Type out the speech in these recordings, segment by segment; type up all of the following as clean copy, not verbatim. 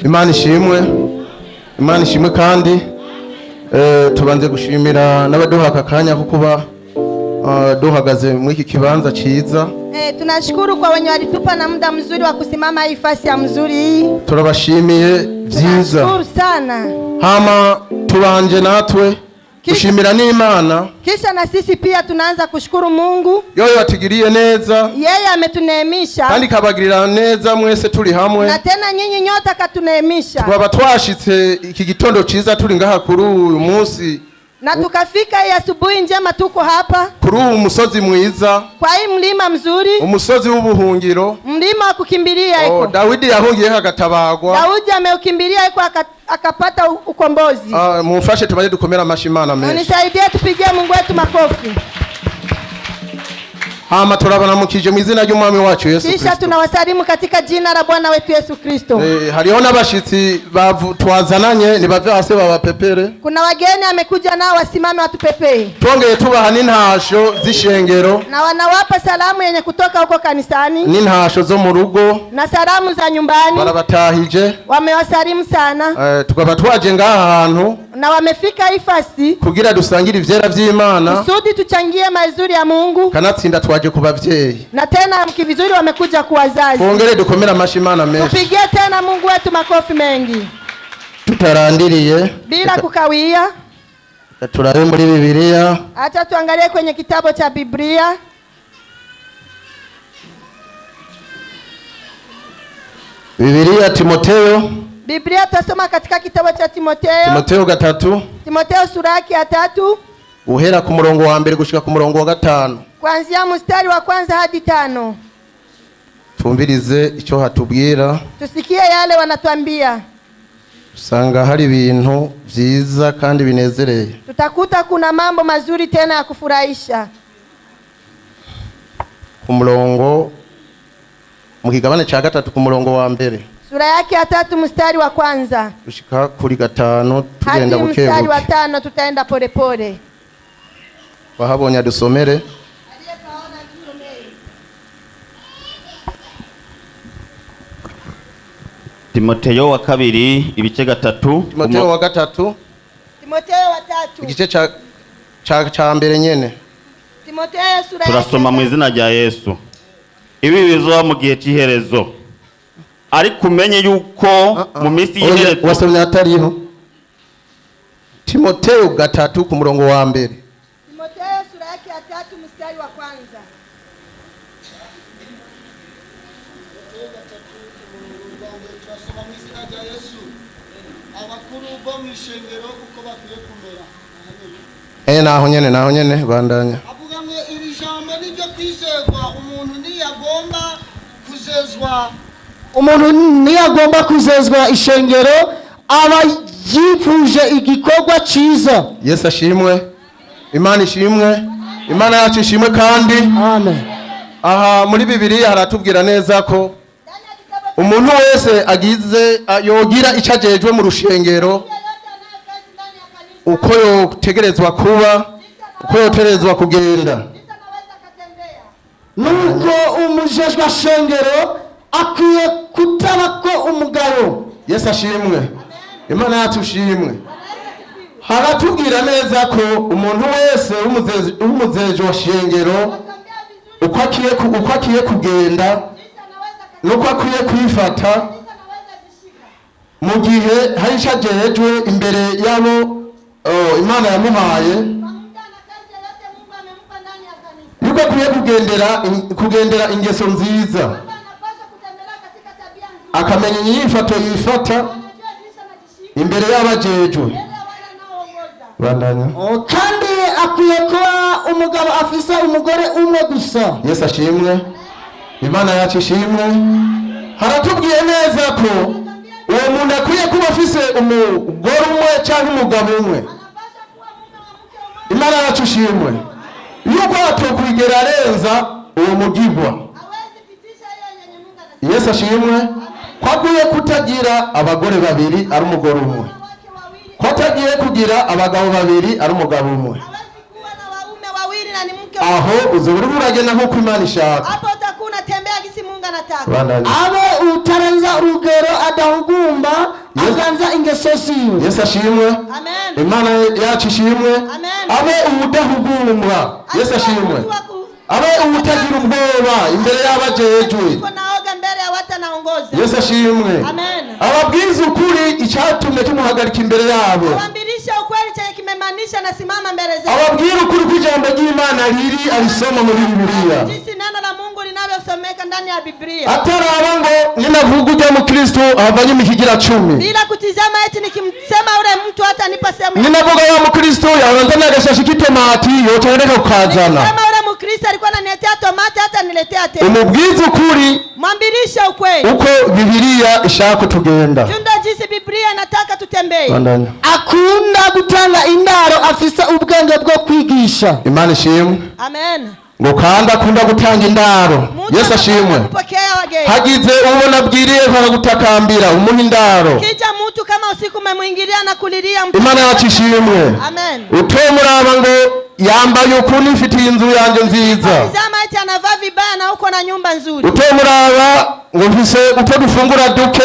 Imana ishimwe kandi tubanze gushimira n'abaduha aka kanya ko kuba duhagaze muri iki kibanza ciza. Tunashukuru kwa wenye walitupa na muda mzuri wa kusimama hii fasi ya mzuri. Turabashimiye vyiza. Tunashukuru sana. Hama tubanje natwe kushimira n'Imana. Kisha na sisi pia tunaanza kushukuru Mungu. Yoyo atugiriye neza. Yeye ametuneemisha. Kandi kabagirira neza mwese turi hamwe. Na tena nyinyi nyota katuneemisha. Twaba twashitse iki gitondo ciza turi ngaha kuri uyu munsi. Na tukafika hii asubuhi njema tuko hapa. Kuri uyu musozi mwiza. Kwa hii mlima mzuri. Umusozi w'ubuhungiro. Mlima wa kukimbilia iko. Dawidi yahungiye hagatabagwa. Daudi ameukimbilia iko akapata ukombozi. Mumfashe tubaje dukomera amashimana menshi. Unisaidie tupigie Mungu wetu makofi. Hama turabanamukije mu izina ry'umwami wacu Yesu Kristo. Kisha tunawasalimu katika jina la Bwana wetu Yesu Kristo. Hariho n'abashitsi twazananye ni bave hase babapepere. Kuna wageni amekuja nao wasimame watupepee. Twongeye tubaha n'intasho z'ishengero. Na wanawapa salamu yenye kutoka huko kanisani. N'intasho zo mu rugo. Na salamu za nyumbani. Barabatahije. Wamewasalimu sana. Tukaba twaje ngaha ahantu. Na wamefika hii fasi kugira dusangire ivyera vy'Imana. Kusudi tuchangie mazuri ya Mungu. Kanatsinda twaje kubavyeyi. Na tena mkivizuri wamekuja kuwazazi. Tuongere dukomera amashimana menshi. Tupigie tena Mungu wetu makofi mengi. Tutarandiriye. Bila kukawia. Turabe muri Biblia. Acha tuangalie kwenye kitabu cha Biblia. Biblia Timotheo. Biblia tutasoma katika kitabu cha Timotheo. Timotheo 3. Timotheo sura yake ya 3. Uhera ku murongo wa mbere gushika ku murongo wa 5. Kuanzia mstari wa kwanza hadi 5. Tumvirize icyo hatubwira. Tusikie yale wanatuambia. Usanga hari ibintu vyiza kandi binezereye. Tutakuta kuna mambo mazuri tena ya kufurahisha. Ku murongo mu kigabane ca 3 ku murongo wa mbere. Sura yake ya 3 mstari wa kwanza. Gushika kuri 5 tugenda bukebuke. Mstari wa 5 tutaenda pole pole. Wahabonye dusomere. Timotheo wa kabiri ibice 3. Timotheo wa 3. Timotheo wa 3. Igice ca mbere nyene. Timotheo sura. Turasoma mu izina rya Yesu. Ibi bizoba mu gihe cy'iherezo. Ariko umenye yuko mu minsi y'iherezo wasomye atariho. Timotheo 3 ku murongo wa mbere. Timotheo sura yake ya 3 mstari wa kwanza. Naho nyene bandanya. Avuga ngo iri jambo niryo kwizerwa umuntu niyagomba kuzezwa ishengero aba yipfuje igikorwa ciza. Yesu ashimwe. Imana ishimwe. Imana yacu ishimwe kandi. Amen. Aha muri Biblia haratubwira neza ko umuntu wese agize yogira icajejwe mu rushengero uko yotegerezwa kuba, uko yotegerezwa kugenda. Nuko umujejwa shengero akwiye kutabako umugabo. Yesu ashimwe. Imana yacu ishimwe. Haratubwira neza ko umuntu wese umuzeje wa shengero uko akiye kugenda nuko akwiye kwifata mu gihe hari icajejwe imbere yabo Imana yamuhaye. Yuko akwiye kugendera ingeso nziza. Akamenya inyifato yifata imbere y'abajejwe. Bandanya. Kandi akwiye kuba umugabo afisa umugore umwe gusa. Yesu ashimwe. Imana yacu ishimwe. Haratubwiye neza ko uwo muntu akwiye kuba afise umugore umwe cyangwa umugabo umwe. Imana yacu ishimwe. Yuko atokwigera arenza uwo mugigwa. Yesu ashimwe. Kwaguye kutagira abagore babiri ari umugore umwe. Kwatagiye kugira abagabo babiri ari umugabo umwe. Aho uzobura uragenda nko Imana ishaka. Hapo utakuwa unatembea gisi Mungu Mungu anataka. bandanya. abe utarenza urugero adahugumba aganza ingeso ziwe. Yesu ashimwe. Amen. Imana yacu ishimwe. Amen. Abe ubudahugumwa. Yesu ashimwe. Abe ubutagira ubwoba imbere y'abajejwe. Uko naoga mbele ya watu anaongoza. Yesu ashimwe. Amen. Ababwiza ukuri icyatumye tumuhagarika imbere yabo. Awambilisha ukweli chenye kimemaanisha na simama mbele zao. Ababwira ukuri kw'ijambo ry'Imana riri alisoma muri Bibiliya. Jinsi neno la Mungu linavyosomeka ndani ya Biblia. Ataraba ngo ninavuga ujya mu Kristo avanye mu kigira 10. Bila kutizama eti nikimsema ule mtu hata nipa sehemu. Ninavuga wa mu Kristo yabanza agashashi k'itomati yotereka kukazana. Kama ule Mkristo alikuwa ananiletea tomati hata niletea tena. Umubwiza ukuri Mwambilisha ukweli. uko Bibiliya ishaka kutugenda. Tunda jinsi Biblia inataka tutembee. Bandanya. Akunda gutanga indaro afise ubwenge bwo kwigisha. Imana ishimwe. Amen. Ngo kandi akunda gutanga indaro. Yesu ashimwe. Kupokea wageni. Hagize ubona abwiriye gutakambira umuha indaro. Kija mtu kama usiku umemwingilia na kulilia mtu. Imana yacu ishimwe. Amen. Utomuraba ngo yambaye ukuntu ifitiye inzu yanjye nziza. Tazama eti anavaa vibaya na uko na nyumba nzuri. Utomuraba ngo mfise uko dufungura duke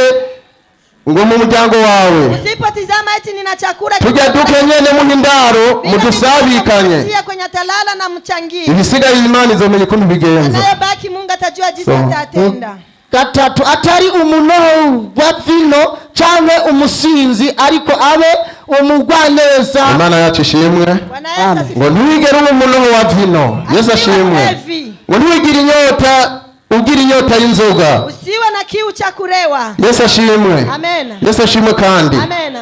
ngo mu muryango wawe. Usipotizama eti nina chakula. Tujya duke nyene mu indaro mudusabikanye. Tia kwenye talala na mchangie. Ibisigaye Imana izomenya ukuntu bigenza. Anayebaki Mungu atajua jinsi atatenda. Gatatu, atari umunoho wa vino canke umusinzi ariko abe umugwaneza. Imana yacu ishimwe. Bwana Yesu asifiwe. Ngo ntiwigere ube umunoho wa vino. Yesu ashimwe. Ngo ntiwigire inyota ugira inyota y'inzoga. Usiwe na kiu cha kurewa. Yesu ashimwe. Amen. Yesu ashimwe kandi. Amen.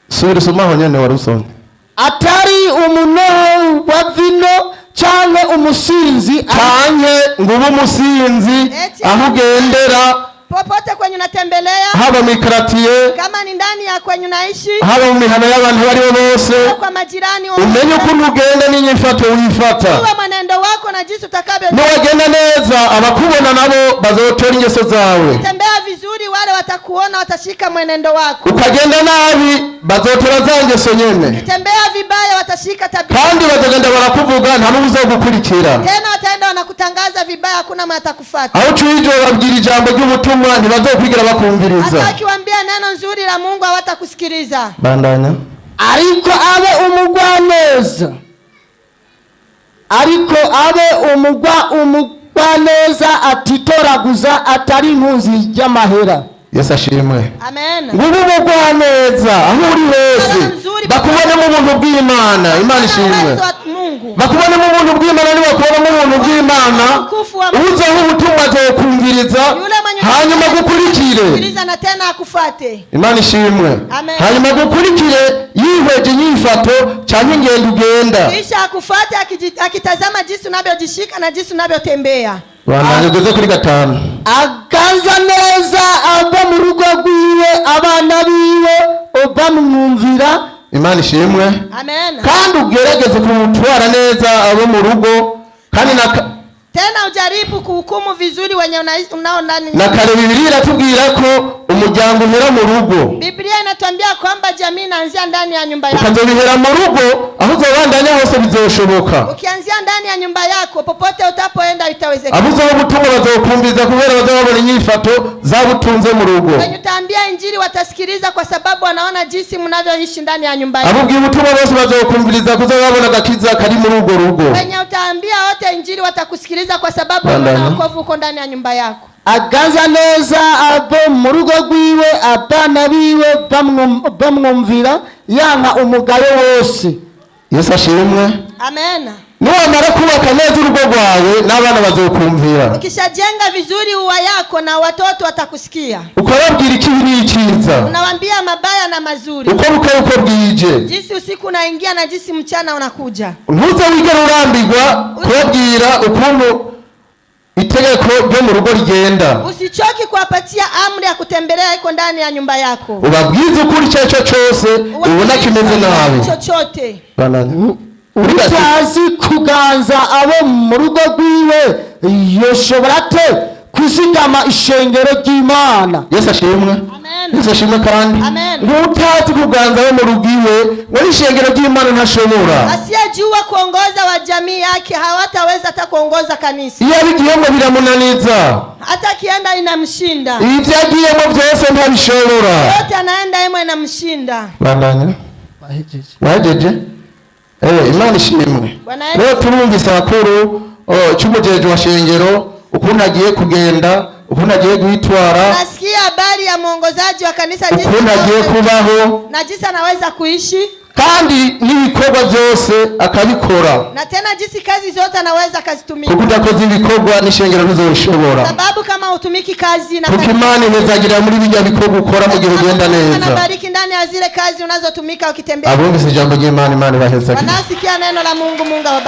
Suri sumaho nyene warusoni. Atari umunoho wa vino canke umusinzi Canke ngubu umusinzi aho ugendera popote kwenye unatembelea, haba mikaratiye, kama ni ndani ya kwenye unaishi, haba mu mihana y'abantu bari bose, kwa majirani umenye ukuntu ugenda n'inyifato wifata. uwe mwenendo wako na jinsi utakavyo. Nuwagenda neza abakubona nabo bazotora ingeso zawe. Tembea vizuri wale watakuona watashika mwenendo wako. Ukagenda nabi bazotora za ngeso nyene. Tembea vibaya watashika tabia. Kandi bazagenda barakuvuga nta n'ubuzo gukurikira. Tena wataenda wanakutangaza vibaya, hakuna mtu atakufuata. Aho cuyijo babwira ijambo ry'ubutumwa ntibazokwigira bakumviriza. Hata ukiwaambia neno nzuri la Mungu hawatakusikiliza. Bandanya. ariko abe umugwaneza, ariko abe umugwaneza atitoraguza atari impunzi y'amahera. Yesu ashimwe. Amen. Ngubu mugwaneza aho uri hose bakubone mu buntu bw'Imana. Imana ishimwe. Bakubone mu buntu bw'Imana ni bakubone mu buntu bw'Imana. Uzaho ubutumwa azokumviriza hanyuma gukurikire. Na tena akufuate. Imana ishimwe. Hanyuma gukurikire yihweje nyifato cyane ingendo ugenda. Kisha akufuate akitazama jinsi unavyojishika na jinsi unavyotembea. Banageze kuri 5. Aganza neza abo mu rugo rwiwe, abana biwe bamwumvira. Imana ishimwe. Amen. Kandi ugerageze kumutwara neza abo mu rugo kandi tena ujaribu kuhukumu vizuri wenye unao ndani. Na kare Biblia iratubwira ko umuryango uhera mu rugo. Biblia inatuambia kwamba jamii inaanzia ndani ya nyumba yako. Ukazobihera mu rugo aho uzobandanya hose bizoshoboka. Ukianzia ndani ya nyumba yako popote utapoenda itawezekana. Abuzo ubutumwa bazokumviza kubera bazabona inyifato zabutunze mu rugo. Wenye utaambia injili watasikiliza kwa sababu wanaona jinsi mnavyoishi ndani ya nyumba yako. Abubwiye ubutumwa bose bazokumviriza kuzabona gakiza kari mu rugo rugo. Wenye utaambia wote injili watakusikiliza kwa sababu wanaona wokovu uko ndani ya nyumba yako. Aganza neza abo mu rugo rwiwe, abana biwe bamwumvira yanka umugayo wose. Yesu ashimwe. Amen. Nuwamara kubaka neza urugo rwawe n'abana bazokumvira. Ukishajenga vizuri uwa yako na watoto watakusikia. Ukababwira ikibi n'icyiza. Unawaambia mabaya na mazuri. Uko uko bwije. Jinsi usiku unaingia na jinsi mchana unakuja. Ntuze wigera urambirwa kubabwira ukuntu itegeko ryo mu rugo rigenda. Usichoki kuwapatia amri ya kutembelea iko ndani ya nyumba yako. Ubabwize ukuri cyo cyose ubona kimeze nabi. Chochote. Utazi kuganza abo mu rugo rwiwe yoshobora te kuzigama ishengero ry'Imana. Yesu ashimwe. Amen. Yesu ashimwe kandi. Amen. Utazi kuganza abo mu rugo iwe ngo ishengero ry'Imana ntashobora. Asiye asiyejua kuongoza wa jamii yake hawataweza hata kuongoza kanisa. iyo abigiyemo biramunaniza, Hata kienda inamshinda. ibyo agiyemo byose ntabishobora. Yote anaenda yemo inamshinda. bandanya wajeje Imana ishimwe. Bwana Yesu. Rero turumvise abakuru cy'umujeje wa shengero ukuntu agiye kugenda, ukuntu agiye guhitwara, Nasikia habari ya mwongozaji wa kanisa ukuntu agiye kubaho, na jinsi anaweza kuishi, kandi n'ibikorwa byose akabikora, na tena jinsi kazi zote anaweza kazitumika. kuko udakoze ibikorwa n'ishengero ntizobishobora, Sababu kama utumiki kazi na kuko Imana ihezagira muri bijya bikorwa ukora mu gihe ugenda neza. anabariki ndani ya zile kazi unazotumika ukitembea. Abumvise ijambo ry'Imana, Imana ibahezagira. Wanasikia neno la Mungu, Mungu awabariki.